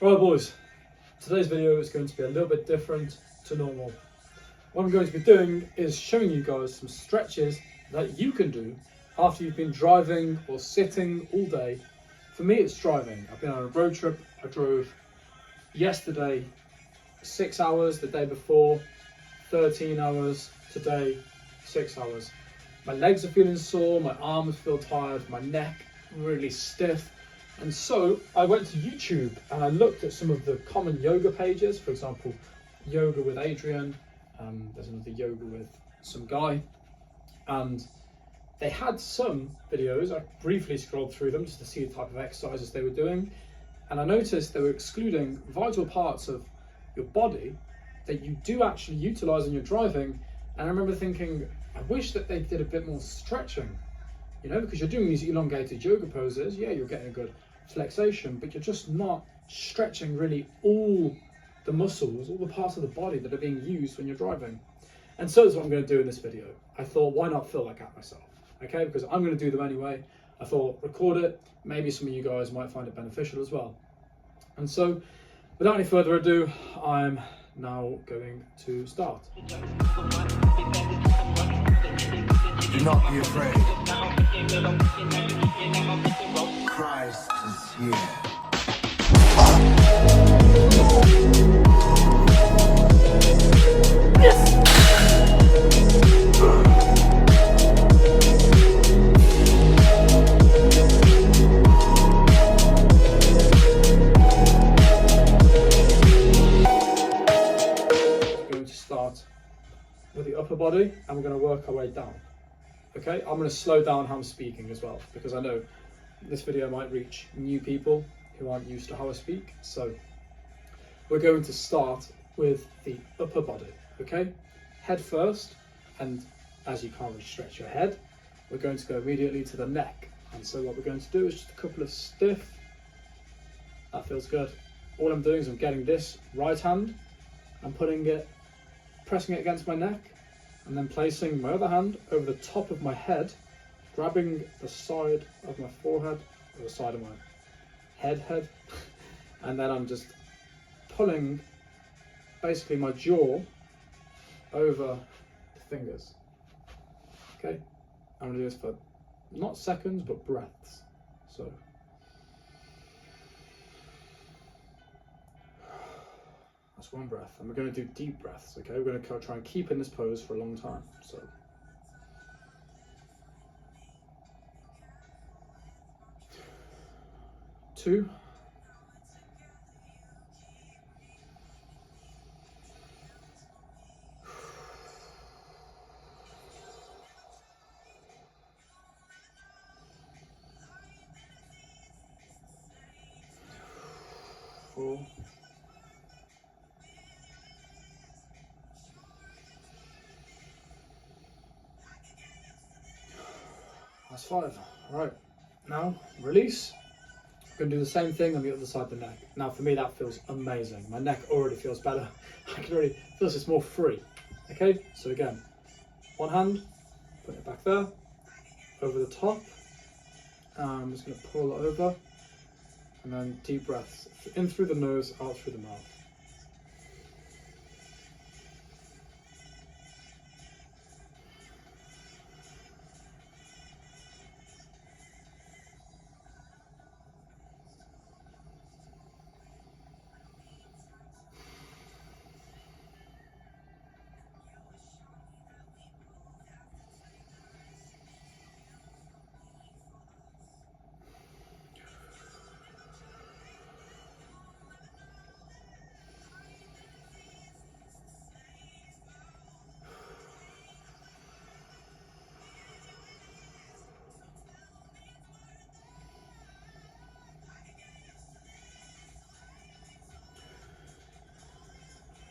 Right boys, today's video is going to be a little bit different to normal. What I'm going to be doing is showing you guys some stretches that you can do after you've been driving or sitting all day. For me it's driving. I've been on a road trip. I drove yesterday 6 hours, the day before 13 hours, today 6 hours. My legs are feeling sore, my arms feel tired, my neck really stiff. And so I went to YouTube and I looked at some of the common yoga pages, for example, yoga with Adrian, there's another yoga with some guy, and they had some videos. I briefly scrolled through them just to see the type of exercises they were doing, and I noticed they were excluding vital parts of your body that you do actually utilize in your driving. And I remember thinking, I wish that they did a bit more stretching, you know, because you're doing these elongated yoga poses. Yeah, you're getting a good flexation, but you're just not stretching really all the muscles, all the parts of the body that are being used when you're driving. And so that's what I'm going to do in this video. I thought, why not fill that gap myself? Okay, because I'm going to do them anyway. I thought, record it. Maybe some of you guys might find it beneficial as well. And so, without any further ado, I'm now going to start. Do not be afraid. Christ is here. Going to start with the upper body and we're going to work our way down. Okay, I'm going to slow down how I'm speaking as well, because I know this video might reach new people who aren't used to how I speak. So we're going to start with the upper body, okay? Head first, and as you can't really stretch your head, we're going to go immediately to the neck. And so what we're going to do is just a couple of stiff, that feels good. All I'm doing is I'm getting this right hand, I'm pressing it against my neck, and then placing my other hand over the top of my head, grabbing the side of my forehead, or the side of my head, and then I'm just pulling basically my jaw over the fingers. Okay, I'm gonna do this for not seconds, but breaths. So that's one breath, and we're going to do deep breaths. Okay, we're going to try and keep in this pose for a long time. So 2, 4, 5. All right, now release. I'm going to do the same thing on the other side of the neck. Now for me that feels amazing. My neck already feels better. I can already feel it's more free. Okay, so again, one hand, put it back there, over the top. I'm just going to pull it over, and then deep breaths in through the nose, out through the mouth.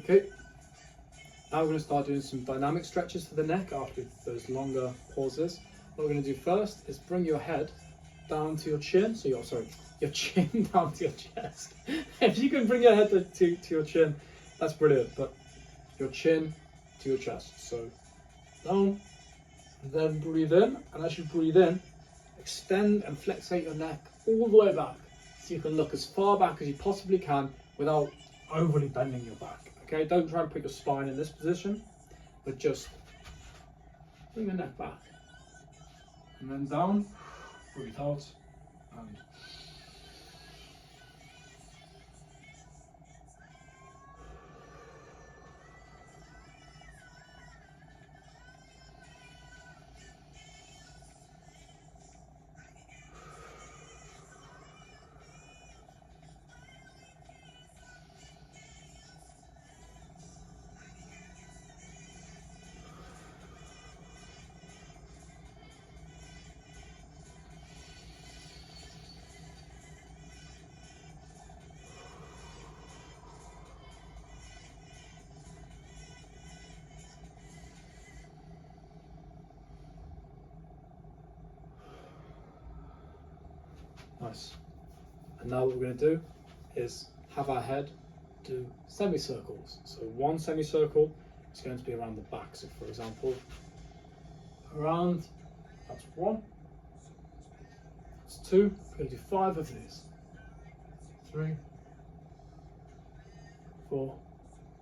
Okay, now we're going to start doing some dynamic stretches to the neck after those longer pauses. What we're going to do first is bring your head down to your chin, so your chin down to your chest. If you can bring your head to your chin, that's brilliant, but your chin to your chest. So down, and then breathe in, and as you breathe in, extend and flexate your neck all the way back, so you can look as far back as you possibly can without overly bending your back. Okay, don't try and put your spine in this position, but just bring the neck back. And then down, breathe out, and nice. And now what we're going to do is have our head do semicircles. So one semicircle is going to be around the back. So for example, around, that's one, that's two, we're going to do 5 of these. 3, 4.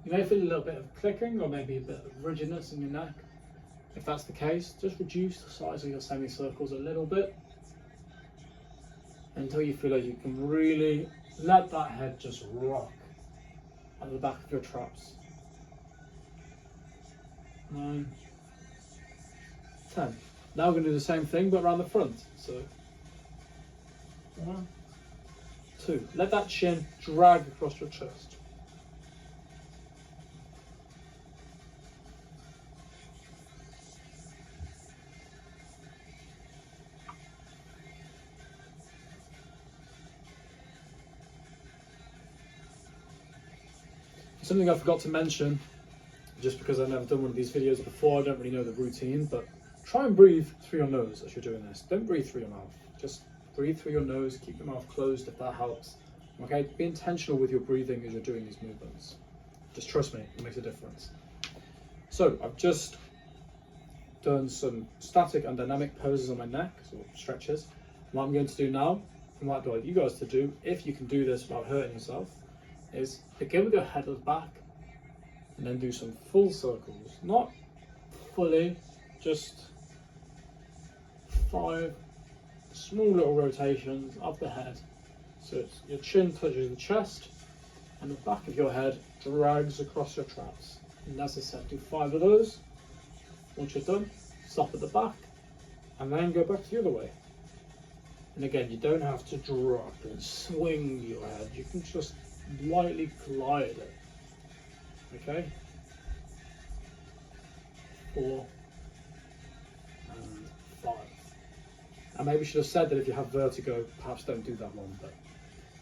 You may feel a little bit of clicking or maybe a bit of rigidness in your neck. If that's the case, just reduce the size of your semicircles a little bit until you feel like you can really let that head just rock at the back of your traps. 9, 10. Now we're going to do the same thing but around the front. So 1, 2. Let that chin drag across your chest. Something I forgot to mention, just because I've never done one of these videos before, I don't really know the routine, but try and breathe through your nose as you're doing this. Don't breathe through your mouth. Just breathe through your nose, keep your mouth closed if that helps. Okay, be intentional with your breathing as you're doing these movements. Just trust me, it makes a difference. So I've just done some static and dynamic poses on my neck, so stretches. What I'm going to do now, and what I'd like you guys to do, if you can do this without hurting yourself, is begin with your head at the back and then do some full circles. Not fully, just 5 small little rotations of the head. So it's, your chin touches the chest and the back of your head drags across your traps. And as I said, do 5 of those. Once you're done, stop at the back and then go back the other way. And again, you don't have to drop and swing your head. You can just lightly glide it. Okay? 4 and 5. I maybe should have said that if you have vertigo, perhaps don't do that one, but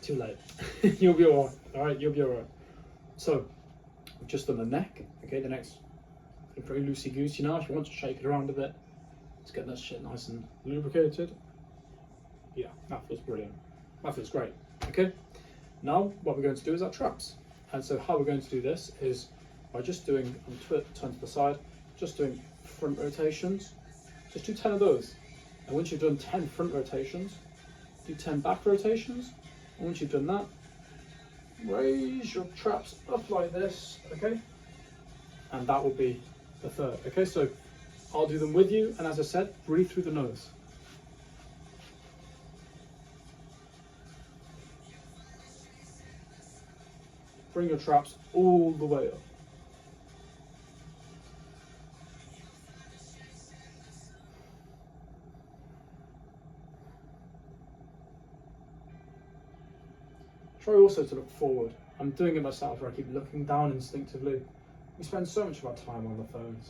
too late. You'll be alright. Alright, you'll be alright. So, we've just done the neck. Okay, the neck's pretty loosey-goosey now. If you want to shake it around a bit, let's get that shit nice and lubricated. Yeah, that feels brilliant. That feels great. Okay? Now, what we're going to do is our traps. And so how we're going to do this is by just doing, turn to the side, just doing front rotations. Just do 10 of those. And once you've done 10 front rotations, do 10 back rotations. And once you've done that, raise your traps up like this, okay? And that will be the third, okay? So I'll do them with you. And as I said, breathe through the nose. Bring your traps all the way up. Try also to look forward. I'm doing it myself where I keep looking down instinctively. We spend so much of our time on the phones.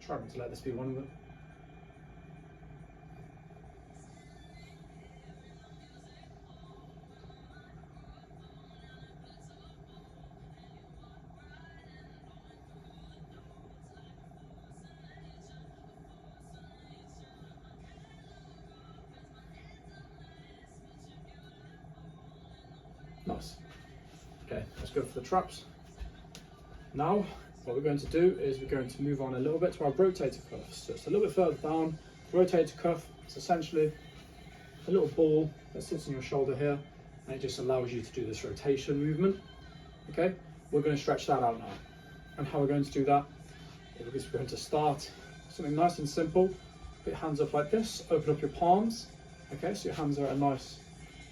Try not to let this be one of them. Nice. Okay, let's go for the traps. Now, what we're going to do is we're going to move on a little bit to our rotator cuff. So it's a little bit further down. Rotator cuff is essentially a little ball that sits on your shoulder here. and it just allows you to do this rotation movement. Okay, we're going to stretch that out now. And how we're going to do that is we're going to start something nice and simple. Put your hands up like this, open up your palms. Okay, so your hands are at a nice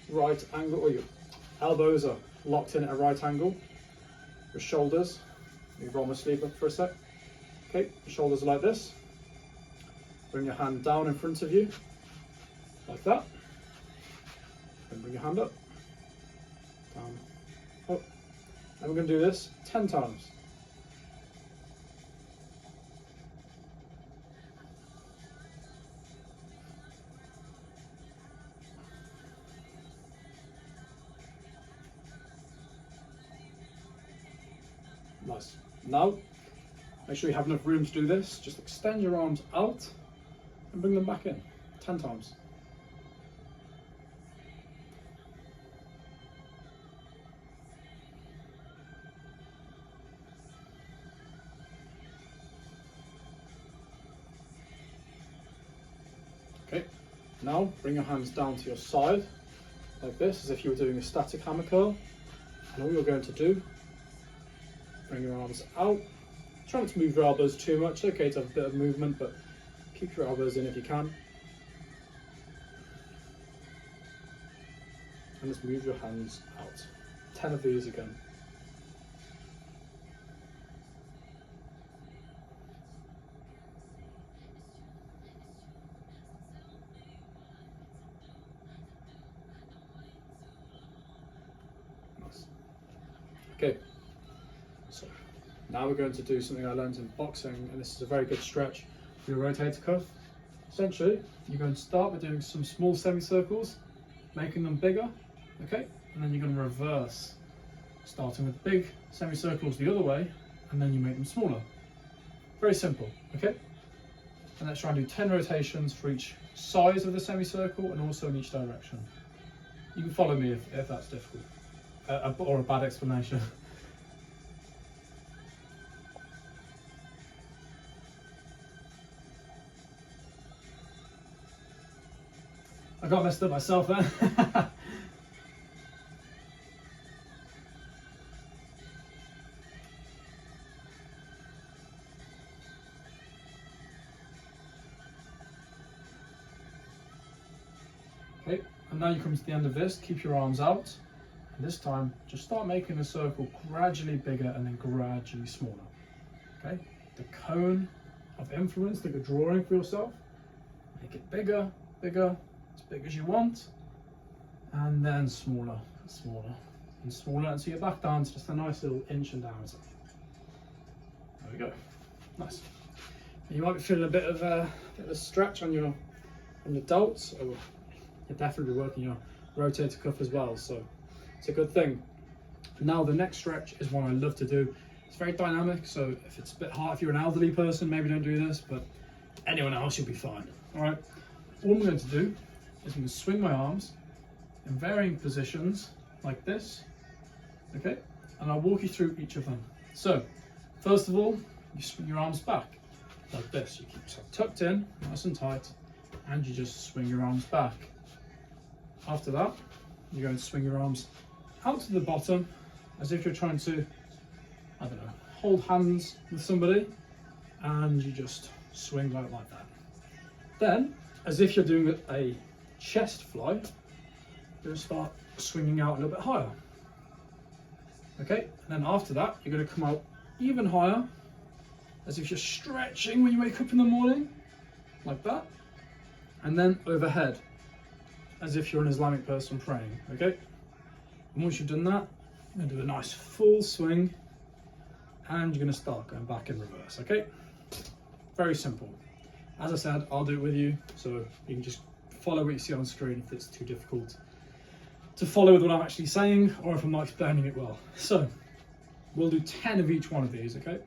right angle, or your elbows are locked in at a right angle. Your shoulders, you roll my sleeve up for a sec. Okay, your shoulders are like this. Bring your hand down in front of you, like that. Then bring your hand up, down, up. And we're going to do this 10 times. Nice. Now, make sure you have enough room to do this. Just extend your arms out and bring them back in 10 times. Okay, now bring your hands down to your side like this, as if you were doing a static hammer curl. And all you're going to do, bring your arms out. Try not to move your elbows too much. It's okay to have a bit of movement, but keep your elbows in if you can. And just move your hands out. 10 of these again. Nice. Okay. So now we're going to do something I learned in boxing, and this is a very good stretch for your rotator cuff. Essentially, you're going to start by doing some small semicircles, making them bigger, okay? And then you're going to reverse, starting with big semicircles the other way, and then you make them smaller. Very simple, okay? And let's try and do 10 rotations for each size of the semicircle and also in each direction. You can follow me if that's difficult, or a bad explanation. I got messed up myself then. Okay, and now you come to the end of this, keep your arms out, and this time just start making the circle gradually bigger and then gradually smaller. Okay, the cone of influence that you're drawing for yourself, make it bigger, bigger, as big as you want, and then smaller, smaller, and smaller until you're back down to just a nice little inch and down. There we go. Nice. You might be feeling a bit of a stretch on your delts, or you're definitely working your rotator cuff as well, so it's a good thing. Now the next stretch is one I love to do. It's very dynamic, so if it's a bit hard, if you're an elderly person, maybe don't do this, but anyone else, you'll be fine. All right. All I'm going to do is I'm going to swing my arms in varying positions like this, okay? And I'll walk you through each of them. So, first of all, you swing your arms back like this. You keep yourself tucked in, nice and tight, and you just swing your arms back. After that, you're going to swing your arms out to the bottom as if you're trying to, I don't know, hold hands with somebody, and you just swing like that. Then, as if you're doing a chest fly, you're going to start swinging out a little bit higher. Okay, and then after that, you're going to come out even higher, as if you're stretching when you wake up in the morning, like that. And then overhead, as if you're an Islamic person praying, okay? And once you've done that, you're going to do a nice full swing, and you're going to start going back in reverse, okay? Very simple. As I said, I'll do it with you, so you can just follow what you see on the screen if it's too difficult to follow with what I'm actually saying, or if I'm not explaining it well. So, we'll do 10 of each one of these, okay?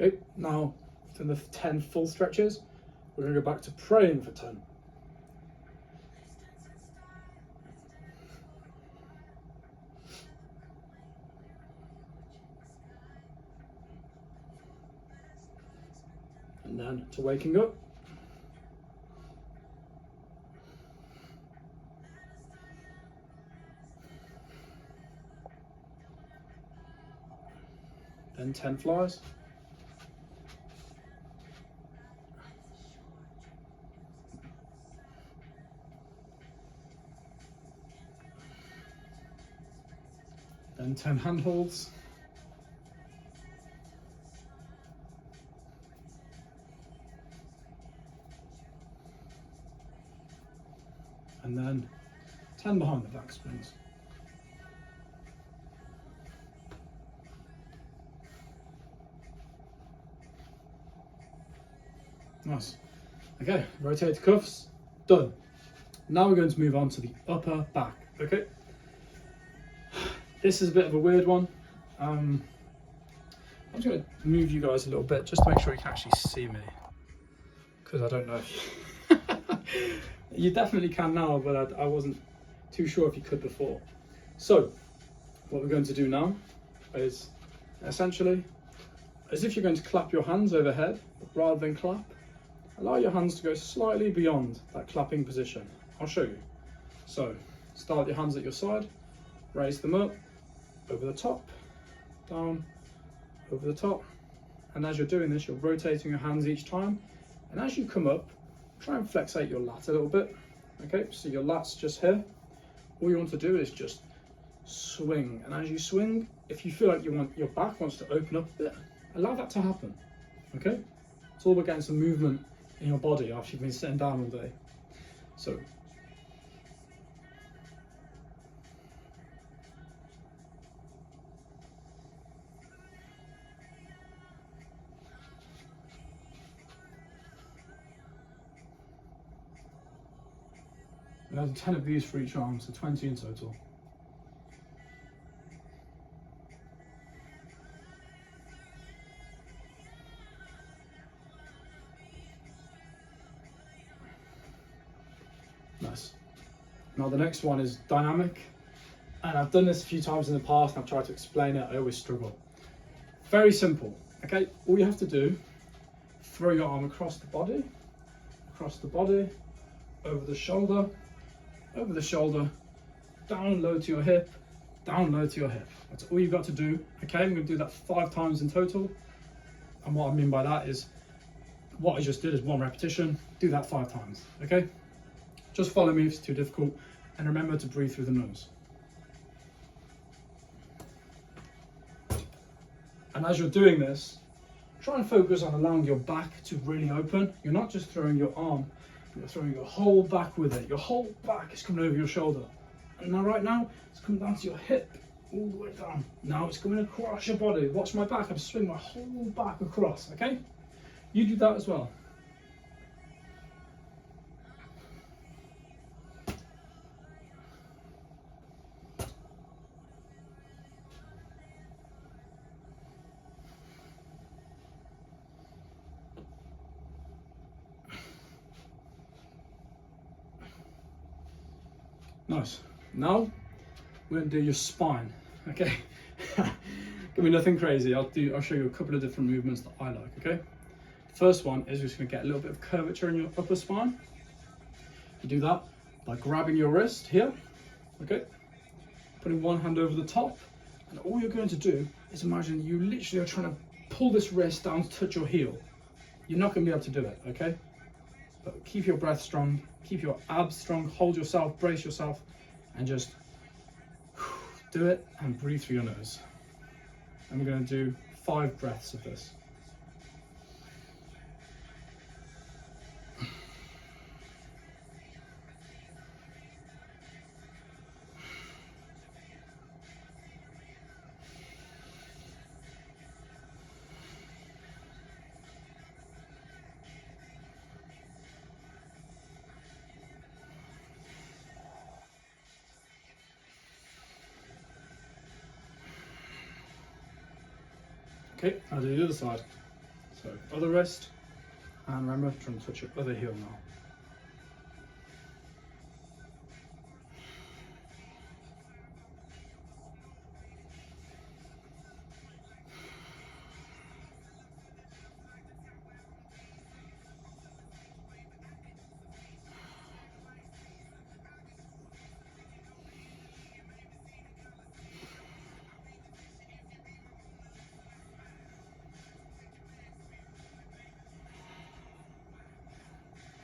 Okay, now from the 10 full stretches, we're going to go back to praying for 10. And then to waking up. Then 10 flies. Then 10 handholds. And then 10 behind the back springs. Nice. Okay, rotate the cuffs, done. Now we're going to move on to the upper back, okay? This is a bit of a weird one. I'm just going to move you guys a little bit just to make sure you can actually see me. Because I don't know if you... you definitely can now, but I wasn't too sure if you could before. So, what we're going to do now is essentially, as if you're going to clap your hands overhead, but rather than clap, allow your hands to go slightly beyond that clapping position. I'll show you. So, start with your hands at your side, raise them up, over the top, down, over the top. And as you're doing this, you're rotating your hands each time. And as you come up, try and flexate your lat a little bit. Okay, so your lat's just here. All you want to do is just swing. And as you swing, if you feel like your back wants to open up a bit, allow that to happen. Okay? It's all about getting some movement in your body after you've been sitting down all day. So, there's 10 of these for each arm, so 20 in total. Nice. Now the next one is dynamic, and I've done this a few times in the past and I've tried to explain it, I always struggle. Very simple, okay? All you have to do, throw your arm across the body, over the shoulder, down low to your hip, down low to your hip. That's all you've got to do, okay? I'm going to do that 5 times in total. And what I mean by that is, what I just did is 1 repetition, do that 5 times, okay? Just follow me if it's too difficult, and remember to breathe through the nose. And as you're doing this, try and focus on allowing your back to really open. You're not just throwing your arm, you're throwing your whole back with it. Your whole back is coming over your shoulder. And now right now, it's coming down to your hip, all the way down. Now it's coming across your body. Watch my back, I'm swinging my whole back across, okay? You do that as well. Nice. Now we're going to do your spine. Okay. Give me nothing crazy. I'll show you a couple of different movements that I like. Okay. First one is just going to get a little bit of curvature in your upper spine. You do that by grabbing your wrist here. Okay. Putting one hand over the top, and all you're going to do is imagine you literally are trying to pull this wrist down to touch your heel. You're not going to be able to do it. Okay. But keep your breath strong, keep your abs strong, hold yourself, brace yourself, and just do it and breathe through your nose. And we're going to do 5 breaths of this. Okay, I'll do the other side. So other wrist, and remember, try and touch your other heel now.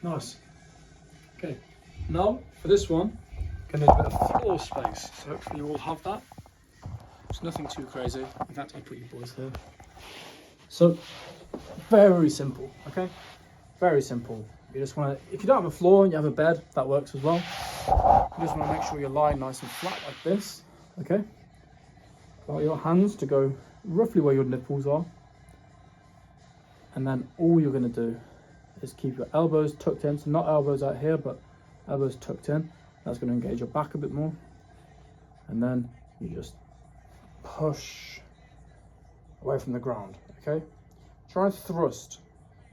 Nice. Okay, now for this one, gonna need a bit of floor space. So hopefully you all have that. It's nothing too crazy. In fact, I'll put you boys here. So, very simple, okay? Very simple. You just wanna, if you don't have a floor and you have a bed, that works as well. You just wanna make sure you're lying nice and flat like this, okay? Allow your hands to go roughly where your nipples are. And then all you're gonna do is keep your elbows tucked in, so not elbows out here, but elbows tucked in. That's going to engage your back a bit more. And then you just push away from the ground, okay? Try and thrust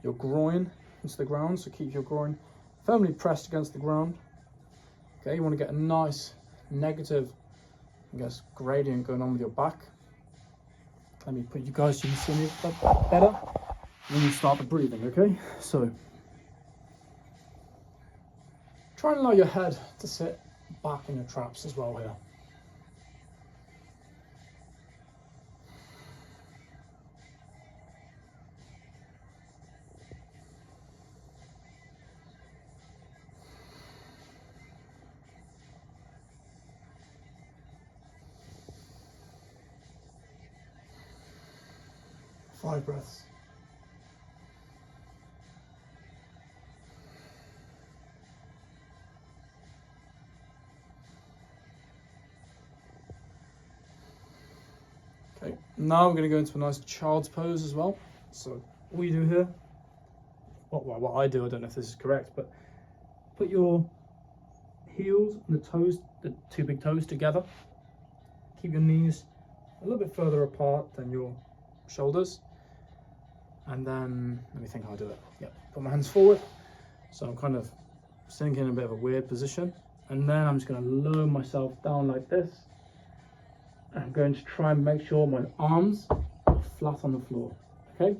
your groin into the ground, so keep your groin firmly pressed against the ground. Okay, you want to get a nice negative, I guess, gradient going on with your back. Let me put you guys so you can see me better. When you start the breathing, okay? So, try and allow your head to sit back in your traps as well here. Five breaths. Okay, now we're going to go into a nice child's pose as well. So all you do here, what I do, I don't know if this is correct, but put your heels and the toes, the two big toes together. Keep your knees a little bit further apart than your shoulders. And then, let me think how I do it. Yep, put my hands forward. So I'm kind of sinking in a bit of a weird position. And then I'm just going to lower myself down like this. I'm going to try and make sure my arms are flat on the floor, okay?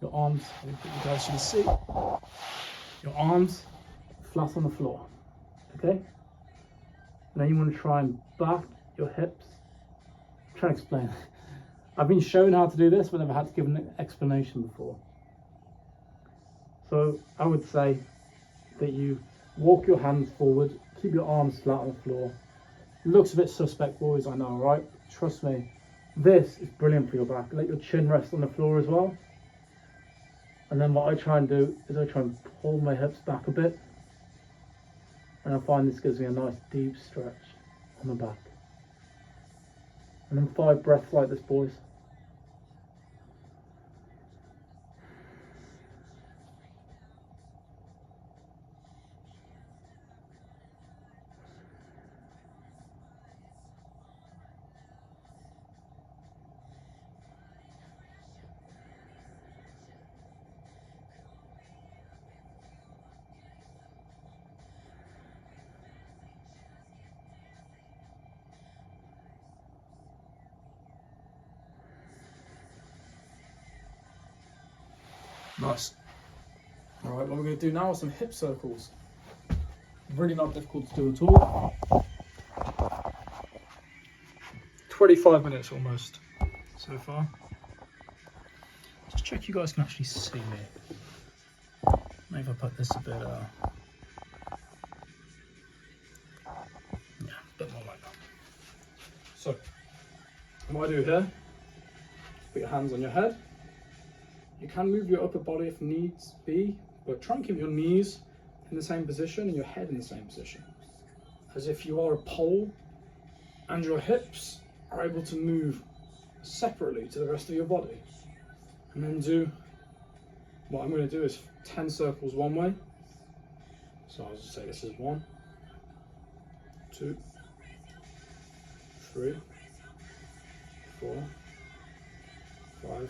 Your arms, let me put you guys so you can see. Your arms flat on the floor, okay? Now you want to try and back your hips. I'm trying to explain. I've been shown how to do this, but never had to give an explanation before. So I would say that you walk your hands forward, keep your arms flat on the floor. Looks a bit suspect, boys, I know, right? Trust me, this is brilliant for your back. Let your chin rest on the floor as well. And then what I try and do is I try and pull my hips back a bit. And I find this gives me a nice deep stretch on the back. And then 5 breaths like this, boys. Nice. All right, what we're going to do now are some hip circles. Really not difficult to do at all. 25 minutes almost so far. Just check you guys can actually see me. Maybe if I put this a bit, yeah, a bit more like that. So, what I do here, put your hands on your head. You can move your upper body if needs be, but try and keep your knees in the same position and your head in the same position. As if you are a pole and your hips are able to move separately to the rest of your body. And then do, what I'm going to do is 10 circles one way. So I'll just say this is 1, 2, 3, 4, 5,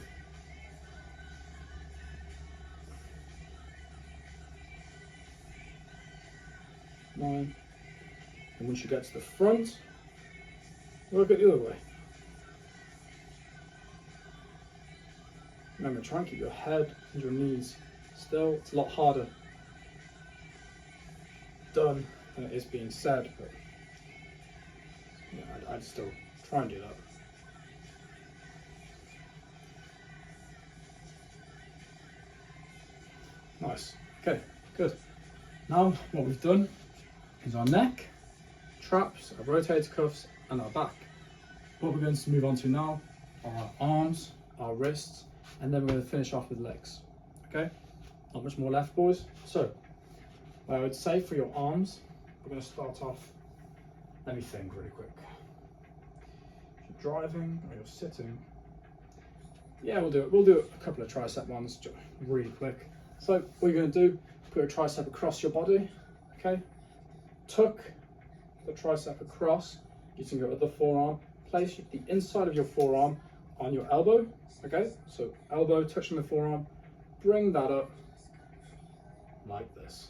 9. And once you get to the front, work it the other way. Remember, try and keep your head and your knees still. It's a lot harder done than it is being said, but yeah, I'd still try and do that. Nice. Okay, good. Now what we've done is our neck, traps, our rotator cuffs, and our back. What we're going to move on to now are our arms, our wrists, and then we're going to finish off with legs. Okay? Not much more left, boys. So, what I would say for your arms, we're going to start off. Let me think really quick. If you're driving or you're sitting, yeah, we'll do it. We'll do a couple of tricep ones really quick. So, what you're going to do, put your tricep across your body. Okay? Tuck the tricep across using your other forearm. Place the inside of your forearm on your elbow. Okay, so elbow touching the forearm, bring that up like this.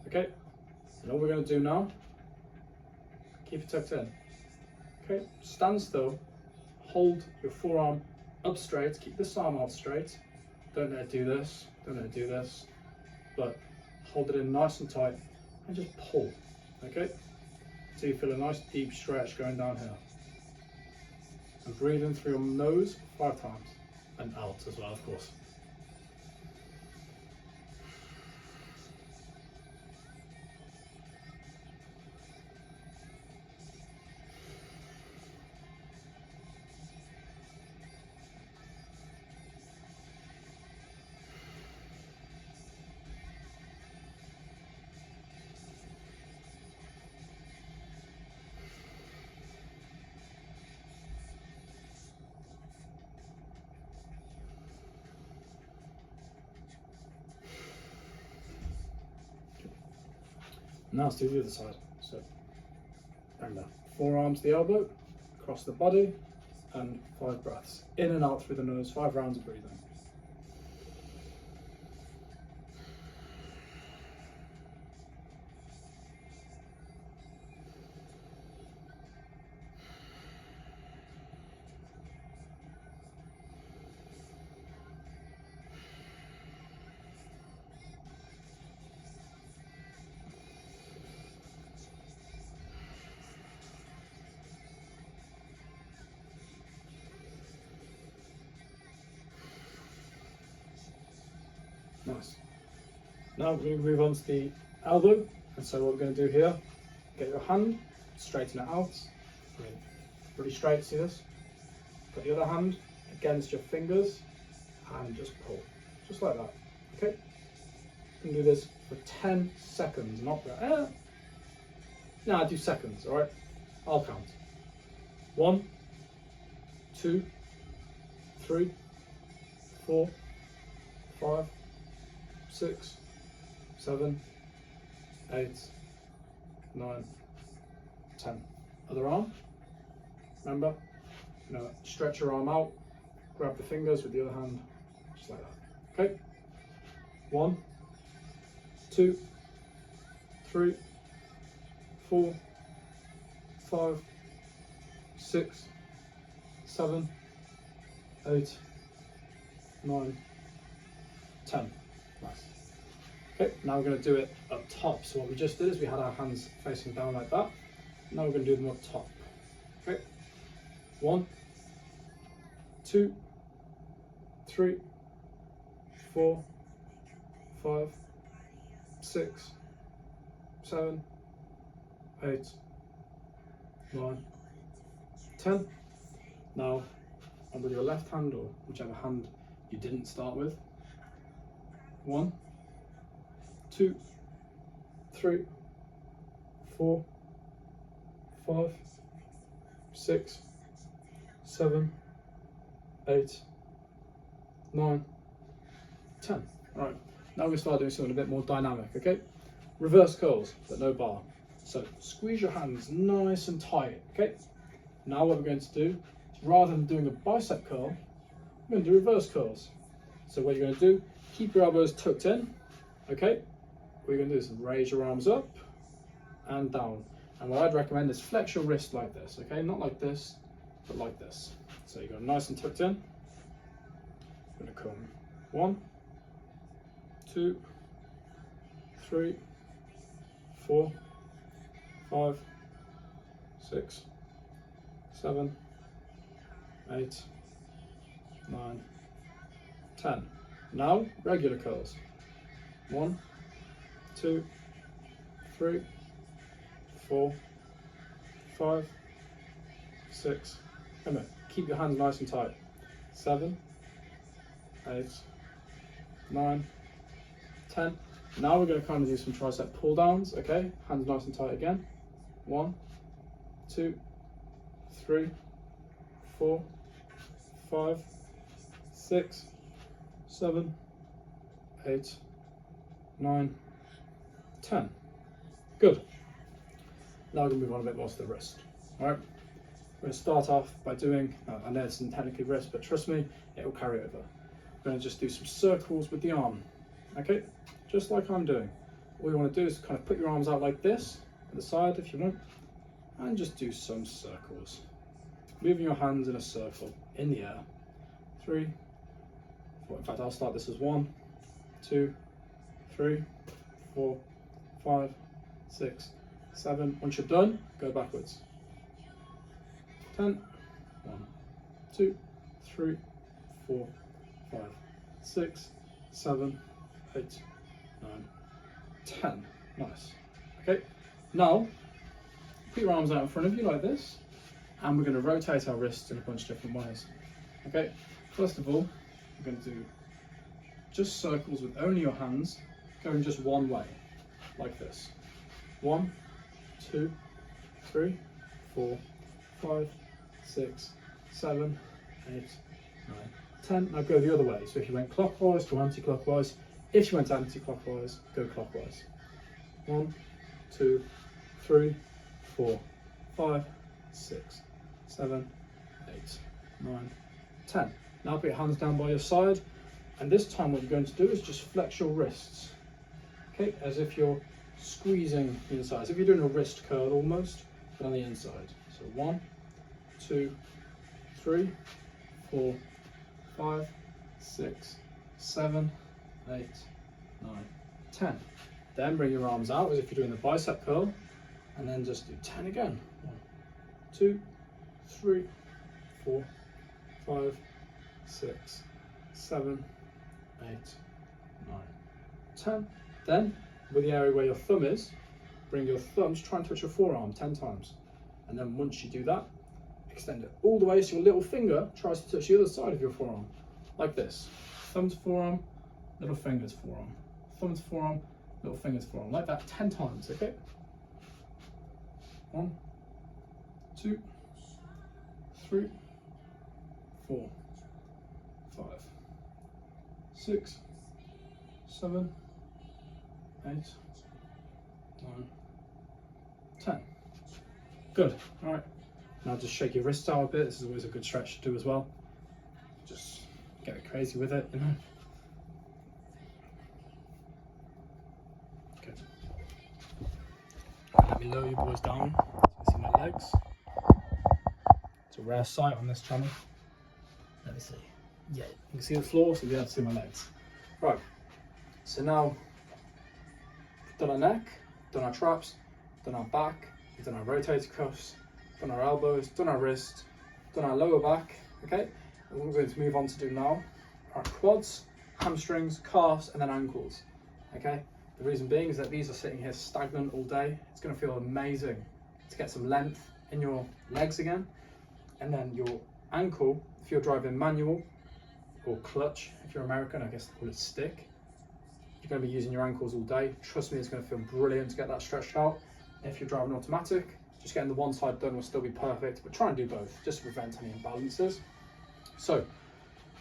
Okay, and all we're going to do now, keep it tucked in. Okay, stand still, hold your forearm up straight, keep this arm out straight. Don't let it do this, don't let it do this, but hold it in nice and tight and just pull. Okay, so you feel a nice deep stretch going down here. And breathe in through your nose 5 times. And out as well, of course. Now let's do the other side. So remember, forearms to the elbow, across the body, and 5 breaths. In and out through the nose, 5 rounds of breathing. Nice. Now we're going to move on to the elbow, and so what we're going to do here, get your hand, straighten it out. I mean, pretty straight, see this? Put the other hand against your fingers and just pull, just like that. Okay? You can do this for 10 seconds, not no, do seconds, alright? I'll count. 1, 2, 3, 4, 5, 6, 7, 8, 9, 10. Other arm. Remember, stretch your arm out, grab the fingers with the other hand, just like that. Okay? 1, 2, 3, 4, 5, 6, 7, 8, 9, 10. Nice. Okay, now we're going to do it up top. So what we just did is we had our hands facing down like that. Now we're going to do them up top. Okay. 1, 2, 3, 4, 5, 6, 7, 8, 9, 10. Now, and with your left hand or whichever hand you didn't start with. 1, 2, 3, 4, 5, 6, 7, 8, 9, 10. All right, now we start doing something a bit more dynamic, okay? Reverse curls, but no bar. So squeeze your hands nice and tight, okay? Now what we're going to do is rather than doing a bicep curl, we're going to do reverse curls. So what you're going to do, keep your elbows tucked in, okay? What you're going to do is raise your arms up and down. And what I'd recommend is flex your wrist like this, okay? Not like this, but like this. So you go nice and tucked in. I'm gonna come 1, 2, 3, 4, 5, 6, 7, 8, 9, 10. Now, regular curls. 1, 2, 3, 4, 5, 6. Come on, keep your hands nice and tight. 7, 8, 9, 10. Now we're going to kind of do some tricep pull downs, okay? Hands nice and tight again. 1, 2, 3, 4, 5, 6, 7, 8, 9, 10. Good. Now we're going to move on a bit more to the wrist. All right. We're going to start off by doing, I know it's not technically wrist, but trust me, it will carry over. We're going to just do some circles with the arm. Okay, just like I'm doing. All you want to do is kind of put your arms out like this, at the side if you want, and just do some circles. Moving your hands in a circle in the air. 3, 4, in fact I'll start this as 1, 2, 3, 4, 5, 6, 7. Once you're done, go backwards. 10, 1, 2, 3, 4, 5, 6, 7, 8, 9, 10. Nice. Okay, now put your arms out in front of you like this, and we're going to rotate our wrists in a bunch of different ways. Okay, first of all, we're going to do just circles with only your hands going just one way, like this. 1, 2, 3, 4, 5, 6, 7, 8, 9, 10. Now go the other way. So if you went clockwise, go anti-clockwise. If you went anti-clockwise, go clockwise. 1, 2, 3, 4, 5, 6, 7, 8, 9, 10. Now put your hands down by your side, and this time what you're going to do is just flex your wrists. Okay, as if you're squeezing the inside. So if you're doing a wrist curl almost, but on the inside. So 1, 2, 3, 4, 5, 6, 7, 8, 9, 10. Then bring your arms out as if you're doing the bicep curl, and then just do 10 again. 1, 2, 3, 4, 5, 6, 7, 8, 9, 10. Then, with the area where your thumb is, bring your thumbs, try and touch your forearm 10 times. And then once you do that, extend it all the way so your little finger tries to touch the other side of your forearm, like this. Thumb to forearm, little fingers forearm. Thumb to forearm, little fingers forearm. Like that 10 times, okay? 1, 2, 3, 4, 5, 6, 7, 8, 9, 10. Good. All right. Now just shake your wrists out a bit. This is always a good stretch to do as well. Just get it crazy with it, you know. Good. Let me lower you boys down so you see my legs. It's a rare sight on this channel. Let me see. Yeah, you can see the floor, so you have to see my legs. Right. So now we've done our neck, done our traps, done our back, we've done our rotator cuffs, done our elbows, done our wrist, done our lower back, okay? And what we're going to move on to do now are quads, hamstrings, calves, and then ankles, okay? The reason being is that these are sitting here stagnant all day. It's going to feel amazing to get some length in your legs again. And then your ankle, if you're driving manual, or clutch, if you're American, I guess they call it stick, you're going to be using your ankles all day. Trust me, it's going to feel brilliant to get that stretched out. If you're driving automatic, just getting the one side done will still be perfect, but try and do both, just to prevent any imbalances. So,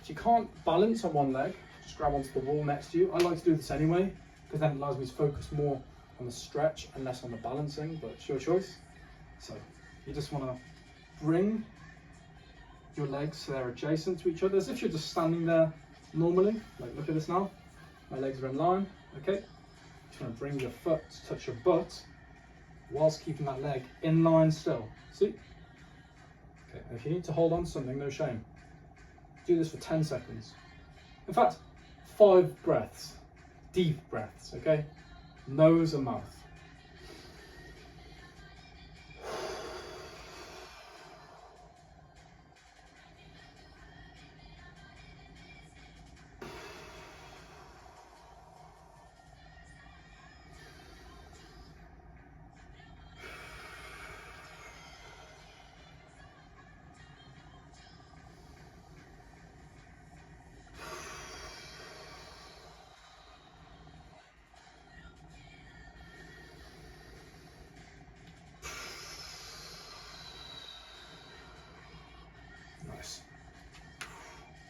if you can't balance on one leg, just grab onto the wall next to you. I like to do this anyway, because then it allows me to focus more on the stretch and less on the balancing, but it's your choice. So, you just want to bring your legs so they're adjacent to each other, as if you're just standing there normally. Like, look at this now. My legs are in line, okay? Just want to bring your foot to touch your butt, whilst keeping that leg in line still. See? Okay, and if you need to hold on to something, no shame. Do this for 10 seconds. In fact, 5 breaths, deep breaths, okay? Nose and mouth. Nice.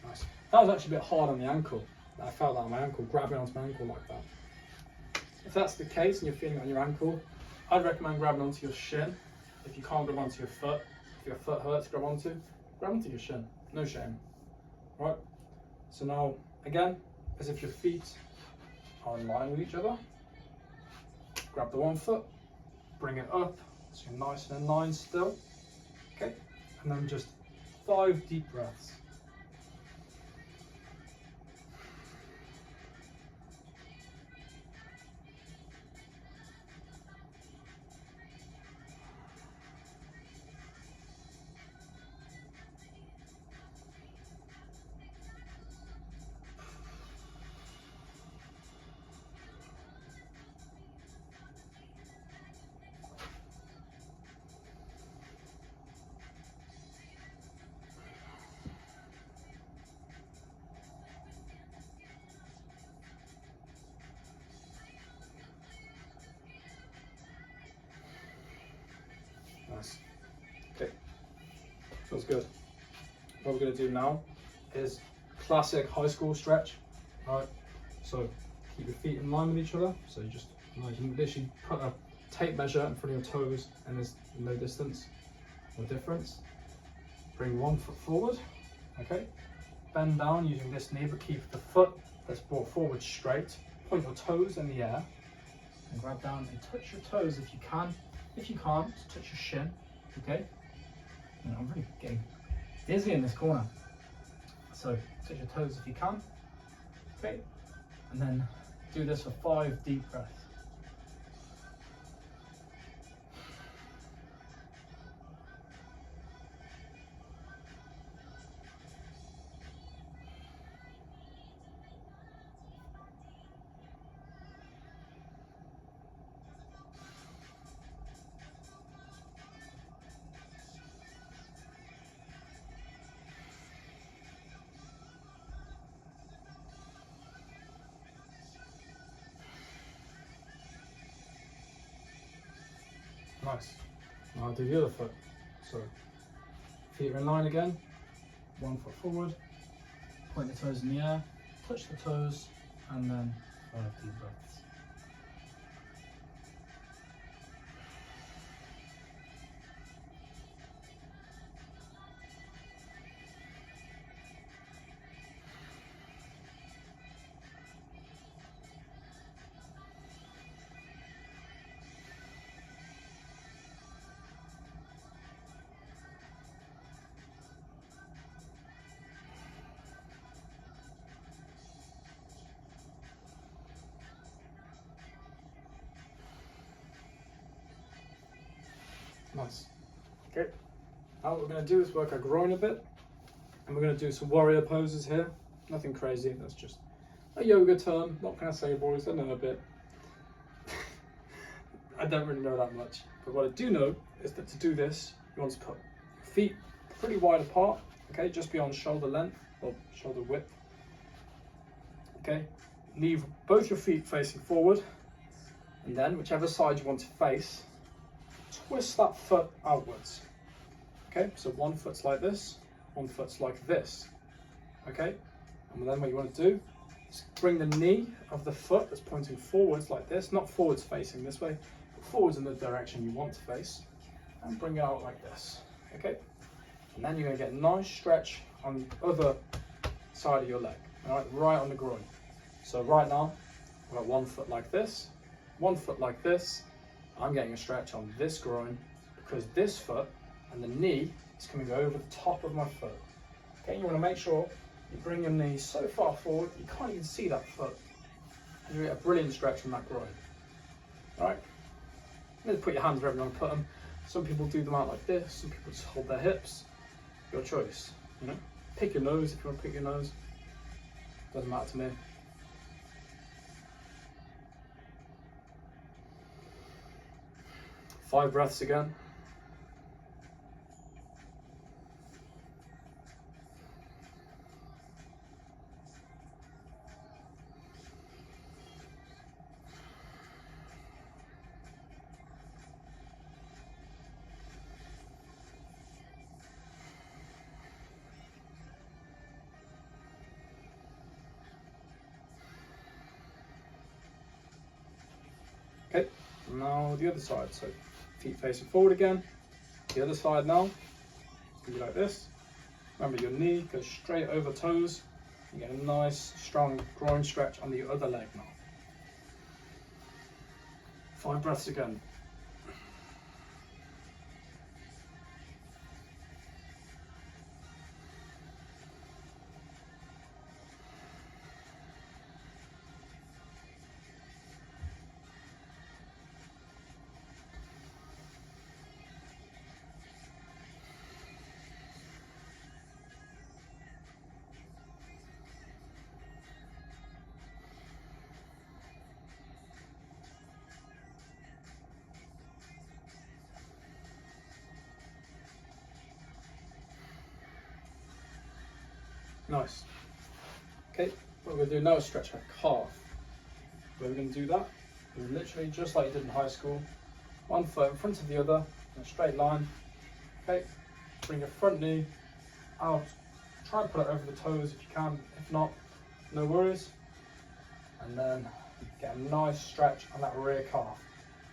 Nice. That was actually a bit hard on the ankle. I felt that on my ankle, grabbing onto my ankle like that. If that's the case and you're feeling it on your ankle, I'd recommend grabbing onto your shin. If you can't grab onto your foot, if your foot hurts to grab onto your shin. No shame. Right? So now, again, as if your feet are in line with each other. Grab the one foot, bring it up, so you're nice and in line still. Okay? And then just 5 deep breaths. Nice. Okay, feels good. What we're going to do now is classic high school stretch. Alright, so keep your feet in line with each other. So you just literally put a tape measure in front of your toes and there's no distance or difference. Bring one foot forward, okay? Bend down using this knee, but keep the foot that's brought forward straight. Point your toes in the air and grab down and touch your toes if you can. If you can't, touch your shin, okay? And I'm really getting dizzy in this corner. So touch your toes if you can, okay? And then do this for 5 deep breaths. Nice. Now I'll do the other foot. So feet are in line again, 1 foot forward, point the toes in the air, touch the toes, and then 5 deep breaths. Nice. Okay. Now what we're going to do is work our groin a bit, and we're going to do some warrior poses here. Nothing crazy, that's just a yoga term. What can I say, boys? I know a bit. I don't really know that much, but what I do know is that to do this, you want to put your feet pretty wide apart, okay, just beyond shoulder length or shoulder width. Okay, leave both your feet facing forward, and then whichever side you want to face, twist that foot outwards. Okay, so one foot's like this, one foot's like this. Okay, and then what you want to do is bring the knee of the foot that's pointing forwards like this, not forwards facing this way, but forwards in the direction you want to face, and bring it out like this. Okay, and then you're going to get a nice stretch on the other side of your leg, all right, right on the groin. So right now, I've got one foot like this, one foot like this, I'm getting a stretch on this groin because this foot and the knee is coming over the top of my foot. Okay, you want to make sure you bring your knee so far forward you can't even see that foot, and you get a brilliant stretch from that groin. All right, just put your hands wherever you want to put them. Some people do them out like this, some people just hold their hips. Your choice, you know. Pick your nose if you want to pick your nose. Doesn't matter to me. Five breaths again. Okay, now the other side. So feet facing forward again. The other side now. It's gonna be like this. Remember, your knee goes straight over toes. You get a nice, strong groin stretch on the other leg now. 5 breaths again. Nice. Okay, what we're going to do now is stretch our calf. Where we're going to do that is literally just like you did in high school. One foot in front of the other in a straight line. Okay, bring your front knee out. Try and put it over the toes if you can. If not, no worries. And then get a nice stretch on that rear calf.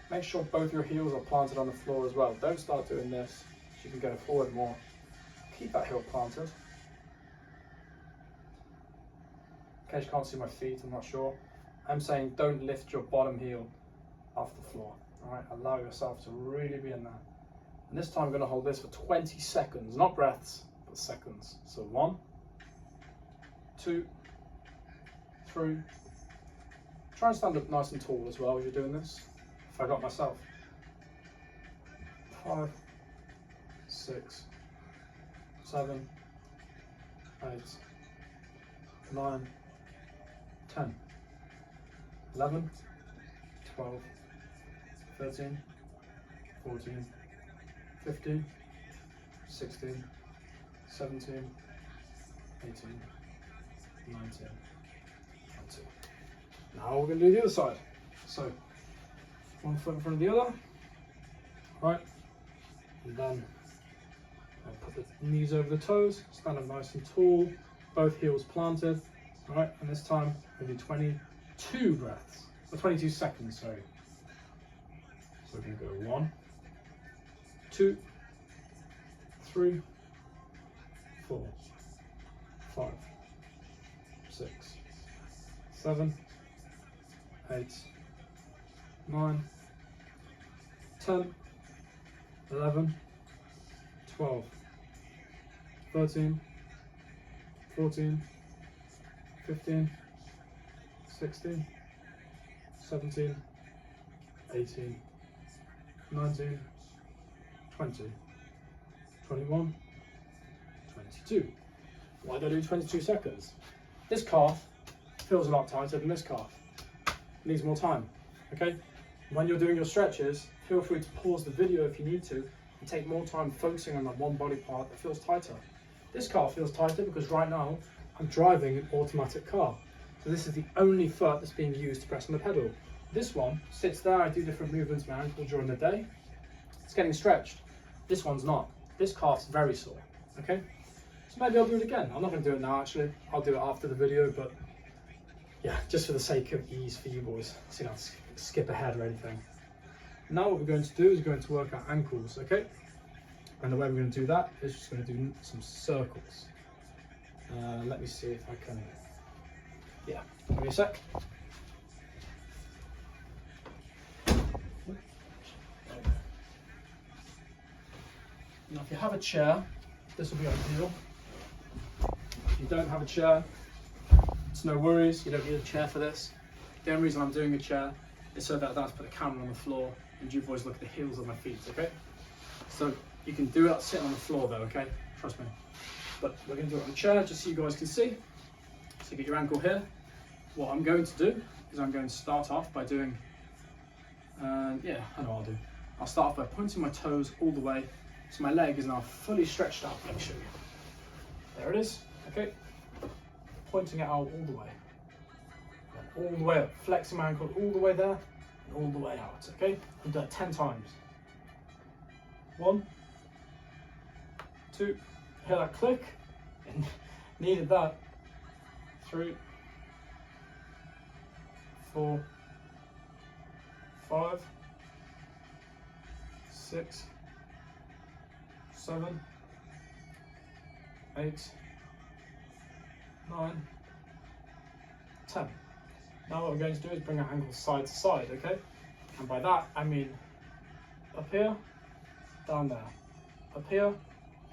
Make sure both your heels are planted on the floor as well. Don't start doing this so you can go forward more. Keep that heel planted. In case you can't see my feet, I'm not sure. I'm saying don't lift your bottom heel off the floor. All right, allow yourself to really be in there. And this time I'm going to hold this for 20 seconds, not breaths, but seconds. So 1, 2, 3. Try and stand up nice and tall as well as you're doing this. If I got myself. 5, 6, 7, 8, 9, 10, 11, 12, 13, 14, 15, 16, 17, 18, 19, 20. Now we're going to do the other side. So, one foot in front of the other. Right. And then I'll put the knees over the toes, stand up nice and tall, both heels planted. Alright, and this time we'll do 22 breaths, or 22 seconds, sorry. So we're going to go 1, 2, 3, 4, 5, 6, 7, 8, 9, 10, 11, 12, 13, 14, 15, 16, 17, 18, 19, 20, 21, 22. Why do I do 22 seconds? This calf feels a lot tighter than this calf. It needs more time, okay? When you're doing your stretches, feel free to pause the video if you need to and take more time focusing on that one body part that feels tighter. This calf feels tighter because right now I'm driving an automatic car. So this is the only foot that's being used to press on the pedal. This one sits there, I do different movements with my ankle during the day. It's getting stretched. This one's not. This calf's very sore, okay? So maybe I'll do it again. I'm not gonna do it now actually. I'll do it after the video, but yeah, just for the sake of ease for you boys. So you don't skip ahead or anything. Now what we're going to do is we're going to work our ankles, okay? And the way we're going to do that is just going to do some circles. Let me see if I can, yeah, give me a sec. Now, if you have a chair, this will be ideal. If you don't have a chair, it's no worries. You don't need a chair for this. The only reason I'm doing a chair is so that I don't have to put the camera on the floor and you boys look at the heels of my feet, okay? So you can do it sitting on the floor though, okay? Trust me. But we're going to do it on a chair just so you guys can see. So you get your ankle here. What I'm going to do is I'm going to start off by doing, yeah, I know what I'll do. I'll start off by pointing my toes all the way so my leg is now fully stretched out. Let me show you. There it is, okay? Pointing it out all the way. All the way up, flexing my ankle all the way there and all the way out, okay? I'll do that 10 times. 1, 2, hear that click? And needed that. 3, 4, 5, 6, 7, 8, 9, 10. Now what we're going to do is bring our ankles side to side, okay? And by that I mean up here, down there, up here,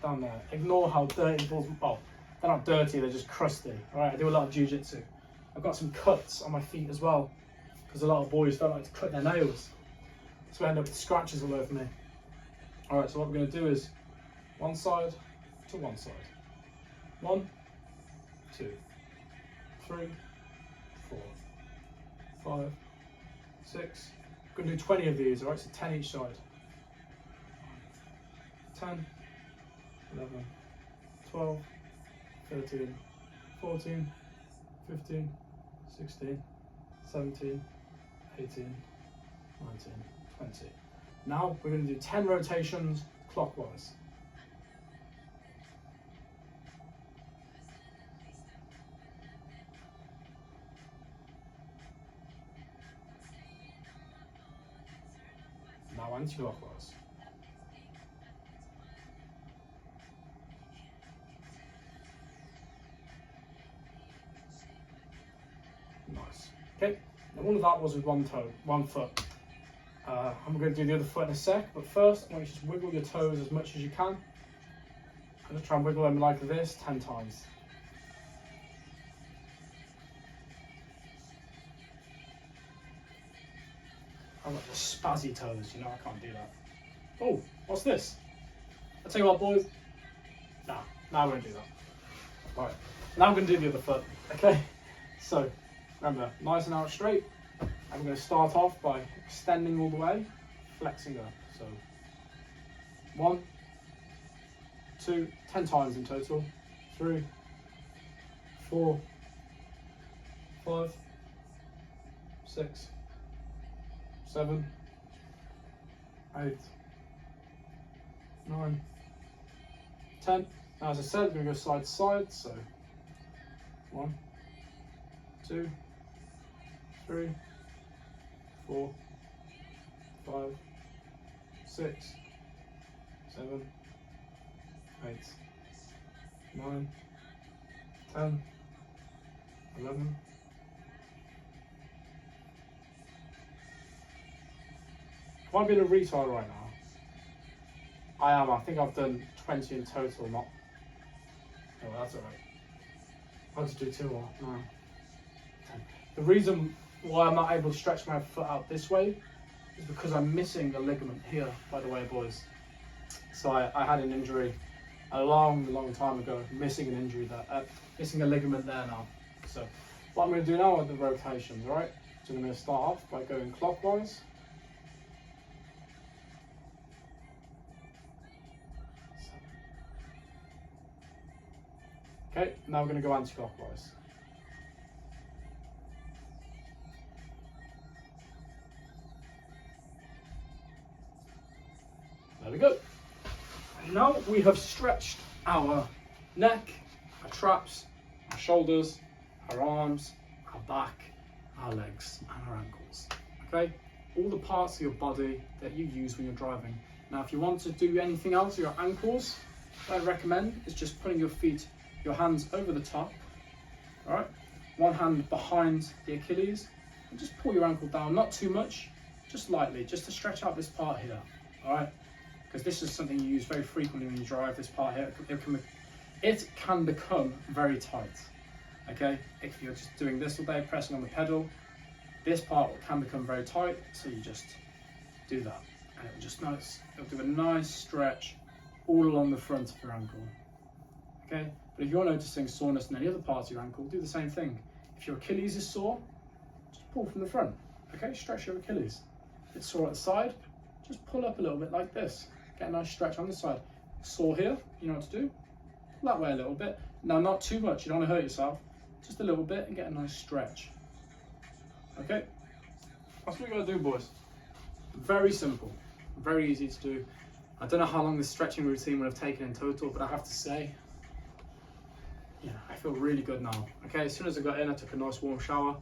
down there. Ignore how dirty balls, well, they're not dirty, they're just crusty. Alright, I do a lot of jiu-jitsu. I've got some cuts on my feet as well, because a lot of boys don't like to cut their nails. So I end up with scratches all over me. Alright, so what we're going to do is one side to one side. 1, 2, 3, 4, 5, 6. I'm going to do 20 of these, alright, so 10 each side. 10, 11, 12, 13, 14, 15, 16, 17, 18, 19, 20. Now we're going to do 10 rotations clockwise. Now anti-clockwise. Nice. Okay, now all of that was with one foot. I'm going to do the other foot in a sec, but first I want you to just wiggle your toes as much as you can. I'm just try and wiggle them like this 10 times. I've got the spazzy toes, you know, I can't do that. Oh, what's this? I'll tell you what, boys. Nah, I won't do that. Right, now I'm going to do the other foot, okay? So, remember, nice and out straight. I'm going to start off by extending all the way, flexing up. So, 1, 2, 10 times in total. 3, 4, 5, 6, 7, 8, 9, 10. Now, as I said, we're going to go side to side. So, 1, 2, 3, 4, 5, 6, 7, 8, 9, 10, 11. Am I being a retard right now? I am. I think I've done 20 in total, not... Oh, that's alright. I'll just do 2 more. No. 10. The reason why I'm not able to stretch my foot out this way is because I'm missing a ligament here, by the way, boys. So I had an injury a long time ago, missing an injury there, missing a ligament there now. So what I'm going to do now are the rotations, alright? So I'm going to start off by going clockwise. Okay, now we're going to go anti-clockwise. There we go. Now we have stretched our neck, our traps, our shoulders, our arms, our back, our legs, and our ankles. Okay? All the parts of your body that you use when you're driving. Now, if you want to do anything else, your ankles, what I recommend is just putting your hands over the top. Alright? One hand behind the Achilles, and just pull your ankle down, not too much, just lightly, just to stretch out this part here. Alright? because this is something you use very frequently when you drive. This part here, it can become very tight. Okay, if you're just doing this all day, pressing on the pedal, this part can become very tight. So you just do that, and it'll do a nice stretch all along the front of your ankle. Okay, but if you're noticing soreness in any other parts of your ankle, do the same thing. If your Achilles is sore, just pull from the front. Okay, stretch your Achilles. If it's sore at the side, just pull up a little bit like this. Get a nice stretch on the side. Sore here, you know what to do. Pull that way a little bit. Now, not too much, you don't want to hurt yourself. Just a little bit and get a nice stretch. Okay, that's what you gotta do, boys. Very simple, very easy to do. I don't know how long this stretching routine would have taken in total, but I have to say, yeah, I feel really good now. Okay, as soon as I got in, I took a nice warm shower,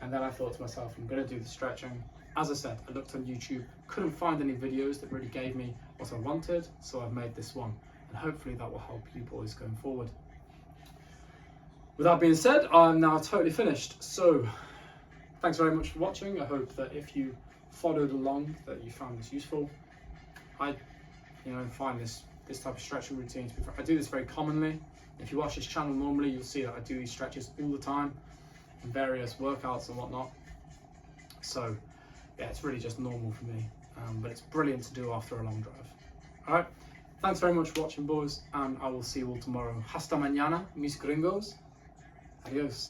and then I thought to myself, I'm gonna do the stretching. As I said, I looked on YouTube, couldn't find any videos that really gave me what I wanted, so I've made this one, and hopefully that will help you boys going forward. With that being said, I'm now totally finished. So, thanks very much for watching. I hope that if you followed along, that you found this useful. I, find this type of stretching routine. I do this very commonly. If you watch this channel normally, you'll see that I do these stretches all the time in various workouts and whatnot. So, yeah, it's really just normal for me. But it's brilliant to do after a long drive. All right. Thanks very much for watching, boys, and I will see you all tomorrow. Hasta mañana, mis gringos. Adios.